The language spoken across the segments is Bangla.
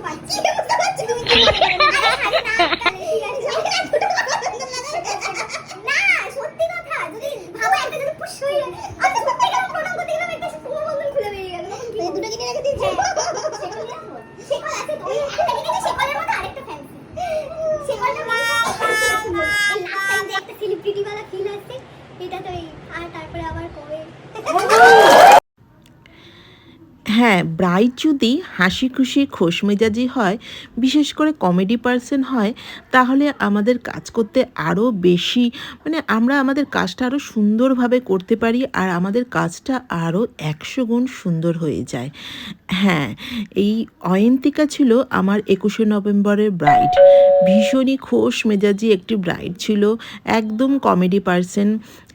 পাচ্ছি বুঝতে পারছি তুমি কি বলছো। আরে না তাহলে ঠিক আছে না সত্যি কথা যদি ভাবো একটা যদি পুশ হয়ে আচ্ছা সত্যি কেন প্রণাম করতে গেলাম একটা তোমার বন্ধন খুলে বেরিয়ে গেল তখন কি দুটো কিনে রেখে দিয়েছি শেকল আছে তো ওই একটা কিনে শেকলের মতো আরেকটা ফ্যান্সি শেকলটা এই লাস্ট টাইম যে একটা সেলিব্রিটি वाला ফিল আসছে এটা তো এই আর তারপরে আবার কবে হ্যাঁ, ব্রাইড যদি হাসি খুশি খোশ মেজাজি হয়, বিশেষ করে কমেডি পার্সন হয়, তাহলে আমাদের কাজ করতে আরও বেশি মানে আমরা আমাদের কাজটা আরও সুন্দরভাবে করতে পারি আর আমাদের কাজটা আরও 100 গুণ সুন্দর হয়ে যায়। হ্যাঁ, এই অয়ন্তিকা ছিল আমার 21শে নভেম্বরের ব্রাইড। ভীষণই খোশ মেজাজি একটি ব্রাইড ছিল, একদম কমেডি পার্সন।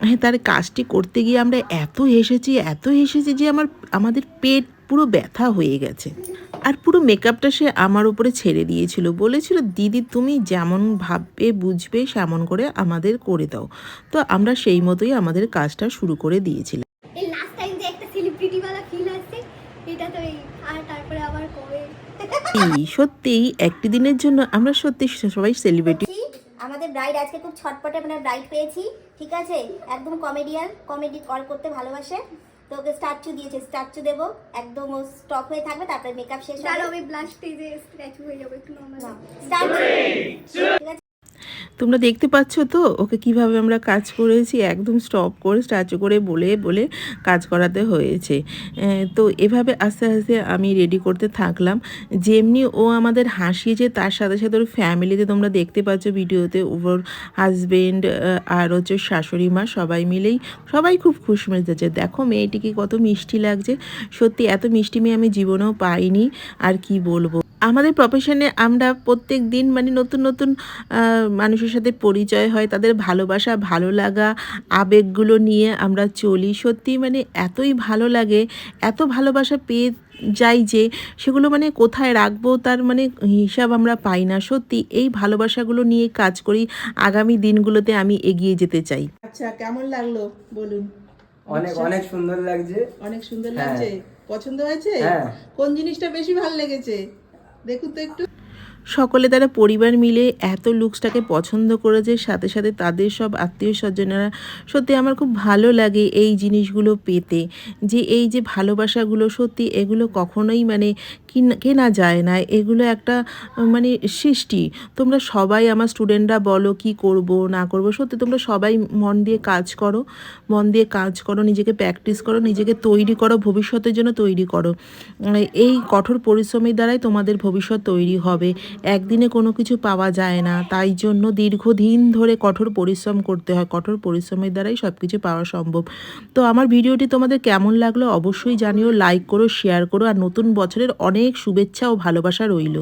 হ্যাঁ, তার কাজটি করতে গিয়ে আমরা এত হেসেছি যে আমাদের পেট পুরো ব্যথা হয়ে গেছে। আর পুরো মেকআপটা সে আমার উপরে ছেড়ে দিয়েছিল, বলেছিল দিদি তুমি যেমন ভাববে বুঝবে সেমন করে আমাদের করে দাও। তো আমরা সেই মতোই আমাদের কাজটা শুরু করে দিয়েছিলাম। এই লাস্ট টাইম যে একটা সেলিব্রিটি वाला ফিল আসছে এটা তো এই আর তারপরে আবার কবে সত্যিই একটি দিনের জন্য আমরা সত্যি সবাই সেলিব্রিটি। আমাদের ব্রাইড আজকে খুব ছটপটে মানে ব্রাইড পেয়েছি, ঠিক আছে, একদম কমেডিয়ান, কমেডি করতে ভালোবাসে। তো ওকে স্ট্যাচু দিয়েছে, স্ট্যাচু দেবো, একদম ও স্টপ হয়ে থাকবে, তারপরে মেকআপ শেষ হবে। আমি ব্লাশ স্টেজে স্ট্যাচু হয়ে যাবে একটু নরমাল স্ট্যাচু, ঠিক আছে। তোমরা দেখতে পাচ্ছ তো ওকে কিভাবে আমরা কাজ করেছি, একদম স্টপ করে স্ট্যাচু করে বলে বলে কাজ করাতে হয়েছে। তো এভাবে আস্তে আস্তে আমি রেডি করতে থাকলাম। যেমনি ও আমাদের হাসিয়েছে তার সাথে সাথে ওর ফ্যামিলিতে তোমরা দেখতে পাচ্ছ ভিডিওতে, ওর হাজবেন্ড আর হচ্ছে শাশুড়ি মা সবাই খুব খুশি মেজাজে। দেখো মেয়েটিকে কত মিষ্টি লাগছে, সত্যি এত মিষ্টি মেয়ে আমি জীবনেও পাইনি। আর কি বলবো, আমাদের প্রফেশনে আমরা প্রত্যেক দিন মানে নতুন নতুন মানুষের সাথে পরিচয় হয়, তাদের ভালোবাসা ভালো লাগা আবেগগুলো নিয়ে আমরা চলি। সত্যি মানে এতই ভালো লাগে, এত ভালোবাসা পেয়ে যাই যে সেগুলো মানে কোথায় রাখবো তার মানে হিসাব আমরা পাই না। সত্যি এই ভালোবাসাগুলো নিয়ে কাজ করি, আগামী দিনগুলোতে আমি এগিয়ে যেতে চাই। আচ্ছা, কেমন লাগলো বলুন? অনেক অনেক সুন্দর লাগছে। অনেক সুন্দর লাগছে, পছন্দ হয়েছে? কোন জিনিসটা বেশি ভালো লেগেছে দেখুন তো একটু। সকলে তারা পরিবার মিলে এত লুকসটাকে পছন্দ করেছে, সাথে সাথে তাদের সব আত্মীয় স্বজনেরা। সত্যি আমার খুব ভালো লাগে এই জিনিসগুলো পেতে, যে এই যে ভালোবাসাগুলো সত্যি এগুলো কখনোই মানে কেনা যায় না, এগুলো একটা মানে সৃষ্টি। তোমরা সবাই আমার স্টুডেন্টরা বলো কি করব না করব, সত্যি তোমরা সবাই মন দিয়ে কাজ করো, নিজেকে প্র্যাকটিস করো, নিজেকে তৈরি করো, ভবিষ্যতের জন্য তৈরি করো। এই কঠোর পরিশ্রমের দ্বারাই তোমাদের ভবিষ্যৎ তৈরি হবে। একদিনে কোনো কিছু পাওয়া যায় না, তাই জন্য দীর্ঘদিন ধরে কঠোর পরিশ্রম করতে হয়, কঠোর পরিশ্রমের দ্বারাই সব কিছু পাওয়া সম্ভব। তো আমার ভিডিওটি তোমাদের কেমন লাগলো অবশ্যই জানিও, লাইক করো, শেয়ার করো, আর নতুন বছরের অনেক শুভেচ্ছা ও ভালোবাসা রইল।